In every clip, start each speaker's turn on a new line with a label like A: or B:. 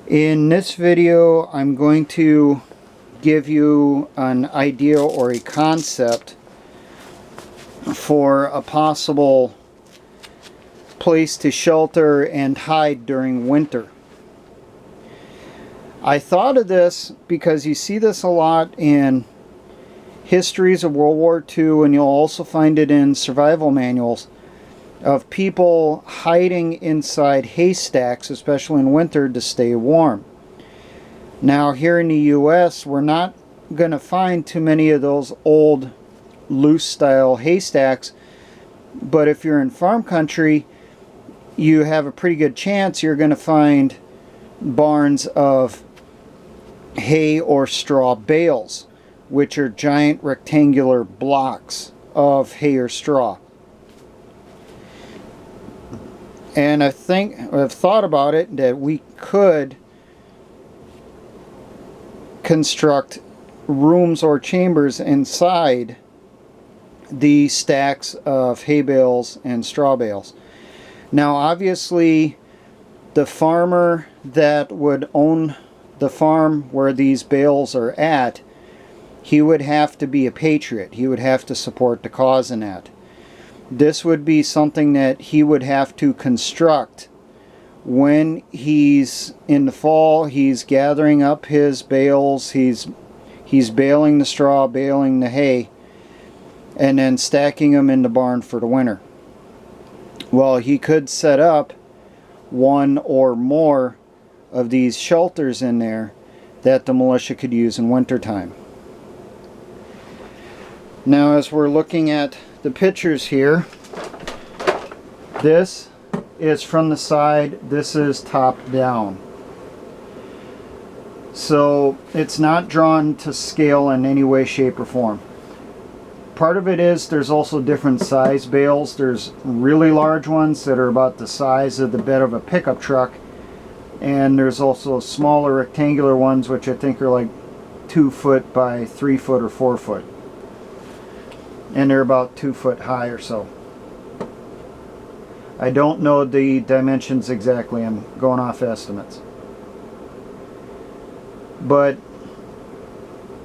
A: In this video, I'm going to give you an idea or a concept for a possible place to shelter and hide during winter. I thought of this because you see this a lot in histories of World War II, and you'll also find it in survival manuals of people hiding inside haystacks, especially in winter, to stay warm. Now here in the US, we're not going to find too many of those old loose style haystacks, but if you're in farm country, you have a pretty good chance you're going to find barns of hay or straw bales, which are giant rectangular blocks of hay or straw. And I've thought about it that we could construct rooms or chambers inside the stacks of hay bales and straw bales. Now obviously the farmer that would own the farm where these bales are at, he would have to be a patriot. He would have to support the cause in that. This would be something that he would have to construct when he's in the fall. He's gathering up his bales, he's baling the straw, baling the hay, and then stacking them in the barn for the winter. Well, he could set up one or more of these shelters in there that the militia could use in wintertime. Now, as we're looking at the pictures here, this is from the side, this is top down. So it's not drawn to scale in any way, shape, or form. Part of it is there's also different size bales. There's really large ones that are about the size of the bed of a pickup truck, and there's also smaller rectangular ones which I think are like 2 foot by 3 foot or 4 foot. And they're about 2 foot high or so. I don't know the dimensions exactly, I'm going off estimates. But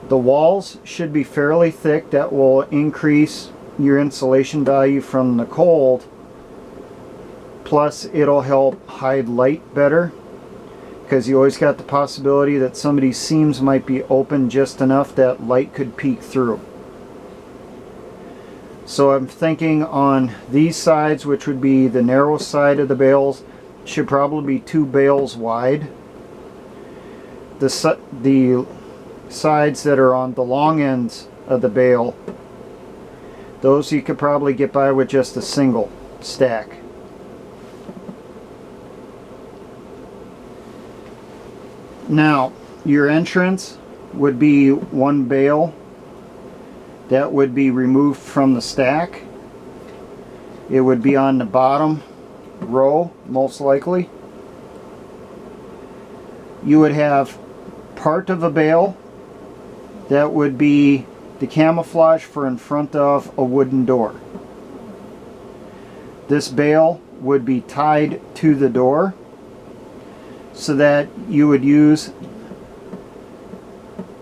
A: the walls should be fairly thick. That will increase your insulation value from the cold. Plus it'll help hide light better, because you always got the possibility that somebody's seams might be open just enough that light could peek through. So I'm thinking on these sides, which would be the narrow side of the bales, should probably be 2 bales wide. The sides that are on the long ends of the bale, those you could probably get by with just a single stack. Now, your entrance would be 1 bale that would be removed from the stack. It would be on the bottom row, most likely. You would have part of a bale that would be the camouflage for in front of a wooden door. This bale would be tied to the door so that you would use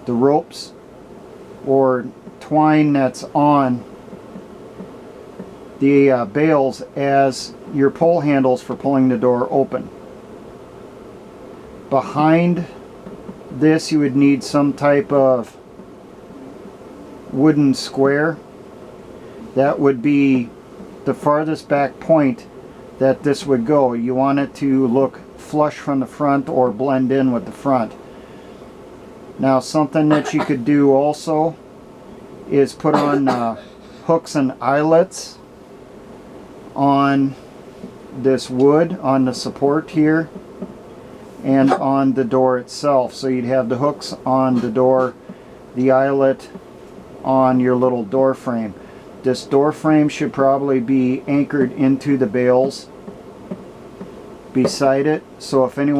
A: the ropes or twine that's on the bales as your pull handles for pulling the door open. Behind this you would need some type of wooden square. That would be the farthest back point that this would go. You want it to look flush from the front or blend in with the front. Now, something that you could do also is put on hooks and eyelets on this wood, on the support here, and on the door itself. So you'd have the hooks on the door, the eyelet on your little door frame. This door frame should probably be anchored into the bales beside it, so if any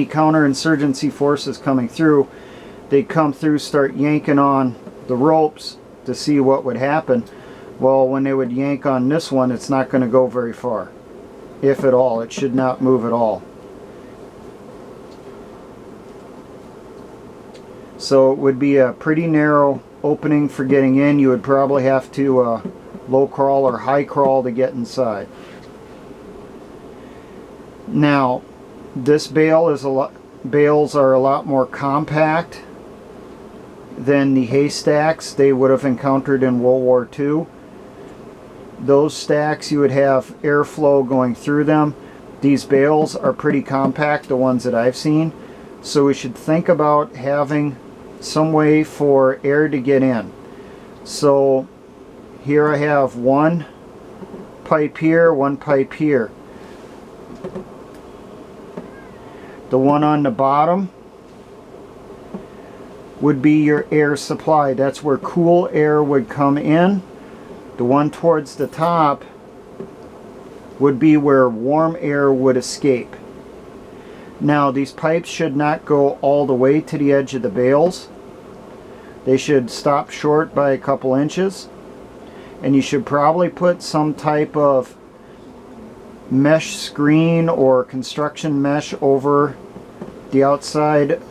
A: counterinsurgency forces coming through, they'd come through, start yanking on the ropes to see what would happen. Well, when they would yank on this one, it's not going to go very far. If at all. It should not move at all. So it would be a pretty narrow opening for getting in. You would probably have to low crawl or high crawl to get inside. Now, this bale is bales are a lot more compact than the hay stacks they would have encountered in World War II. Those stacks, you would have airflow going through them. These bales are pretty compact, the ones that I've seen. So we should think about having some way for air to get in. So here I have one pipe here, one pipe here. The one on the bottom would be your air supply. That's where cool air would come in. The one towards the top would be where warm air would escape. Now, these pipes should not go all the way to the edge of the bales. They should stop short by a couple inches. And you should probably put some type of mesh screen or construction mesh over the outside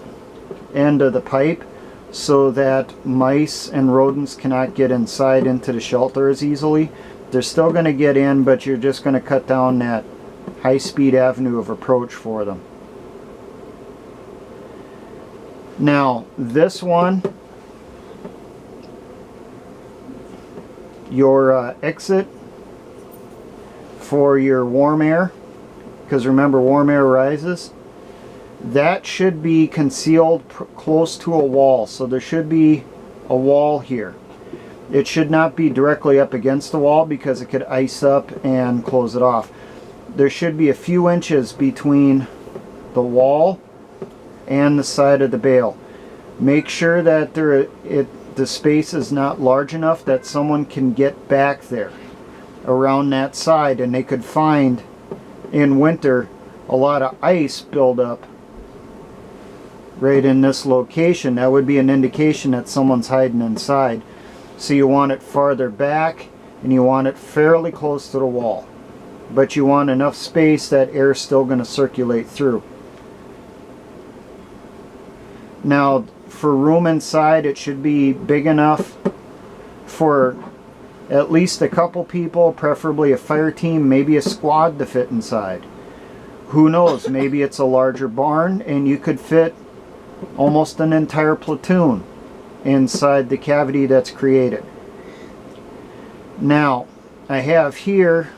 A: end of the pipe so that mice and rodents cannot get inside into the shelter as easily. They're still going to get in, but you're just going to cut down that high-speed avenue of approach for them. Now, this one, your exit for your warm air, because remember, warm air rises, that should be concealed close to a wall. So there should be a wall here. It should not be directly up against the wall because it could ice up and close it off. There should be a few inches between the wall and the side of the bale. Make sure that the space is not large enough that someone can get back there around that side, and they could find in winter a lot of ice buildup right in this location. That would be an indication that someone's hiding inside. So you want it farther back and you want it fairly close to the wall, but you want enough space that air is still going to circulate through. Now, for room inside, it should be big enough for at least a couple people, preferably a fire team, maybe a squad to fit inside. Who knows, maybe it's a larger barn and you could fit almost an entire platoon inside the cavity that's created. Now, I have here,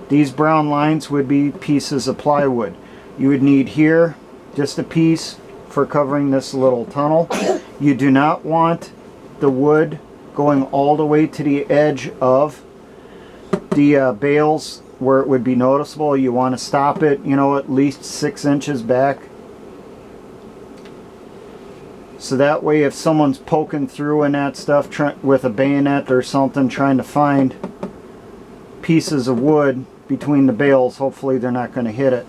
A: these brown lines would be pieces of plywood. You would need here just a piece for covering this little tunnel. You do not want the wood going all the way to the edge of the bales where it would be noticeable. You want to stop it, you know, at least 6 inches back. So that way if someone's poking through and that stuff with a bayonet or something trying to find pieces of wood between the bales, hopefully they're not going to hit it.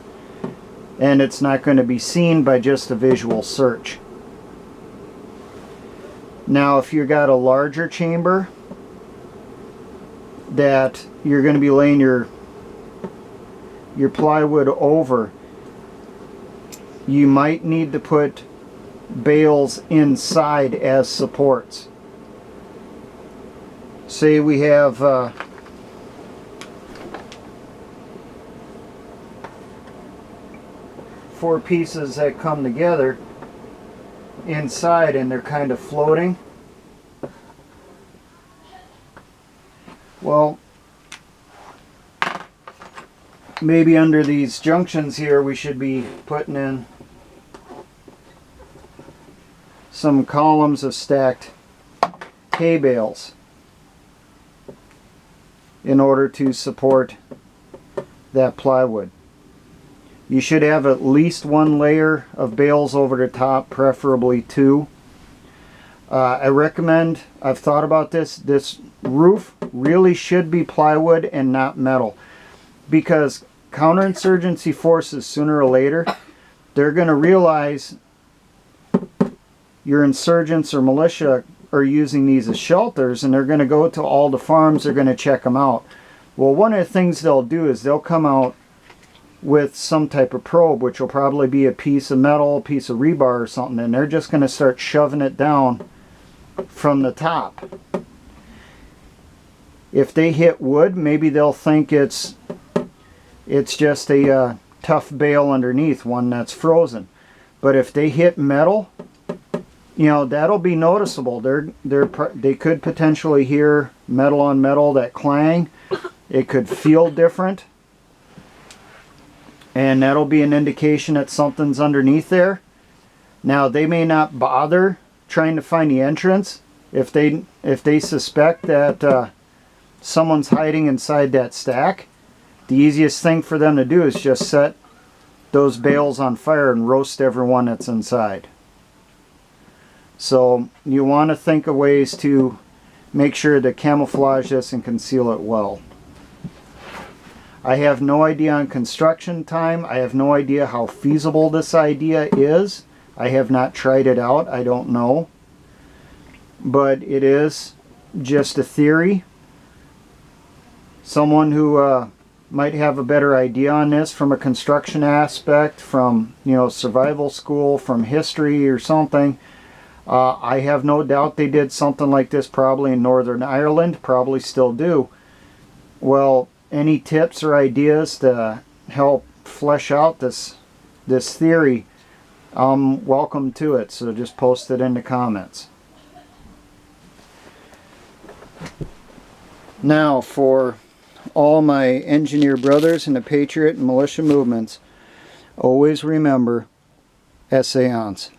A: And it's not going to be seen by just a visual search. Now if you've got a larger chamber that you're going to be laying your plywood over, you might need to put bales inside as supports. Say we have 4 pieces that come together inside and they're kind of floating. Well, maybe under these junctions here we should be putting in some columns of stacked hay bales in order to support that plywood. You should have at least 1 layer of bales over the top, preferably 2. I recommend, I've thought about this roof really should be plywood and not metal, because counterinsurgency forces, sooner or later, they're going to realize your insurgents or militia are using these as shelters, and they're going to go to all the farms, they're going to check them out. Well, one of the things they'll do is they'll come out with some type of probe, which will probably be a piece of metal, a piece of rebar or something, and they're just going to start shoving it down from the top. If they hit wood, maybe they'll think it's just a tough bale underneath, one that's frozen. But if they hit metal, you know, that'll be noticeable. They could potentially hear metal on metal, that clang. It could feel different. And that'll be an indication that something's underneath there. Now, they may not bother trying to find the entrance if they suspect that someone's hiding inside that stack. The easiest thing for them to do is just set those bales on fire and roast everyone that's inside. So you want to think of ways to make sure to camouflage this and conceal it well. I have no idea on construction time. I have no idea how feasible this idea is. I have not tried it out. I don't know. But it is just a theory. Someone who might have a better idea on this from a construction aspect, from, you know, survival school, from history or something. I have no doubt they did something like this probably in Northern Ireland, probably still do. Well, any tips or ideas to help flesh out this theory, I'm welcome to it, so just post it in the comments. Now, for all my engineer brothers in the Patriot and militia movements, always remember, essayons.